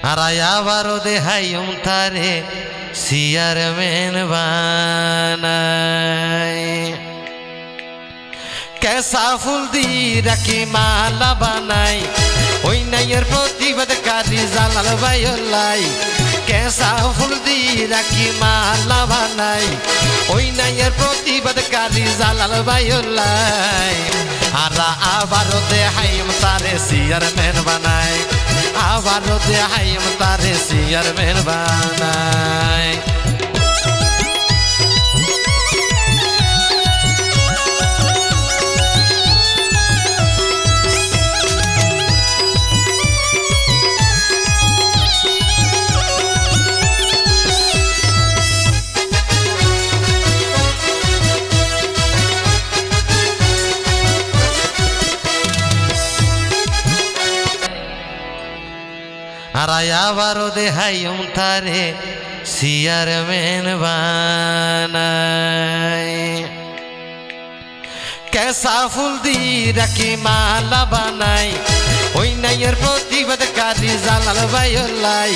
আর আবারও দেহাইম তারে চেয়ারম্যান বানাই কেসা ফুল দি রাখি মালা বানাই ওই নাইয়ের প্রতিবাদকারী জালাল ভাইলাই কেসা ফুল দি রাখি মালা বানাই ওই নাইয়ের প্রতিবাদকারী জালাল ভাইলাই আর আবারও দেহাইম তারে চেয়ারম্যান বানাই আবারও দেহাইম তারে চেয়ারম্যান বানাই আর আবারও দেহাইম তারে চেয়ারম্যান বানাই কেসা ফুল দি রাখি মালা বানাই ওই নাইয়ের প্রতিবাদকারী জালাল ভাইলাই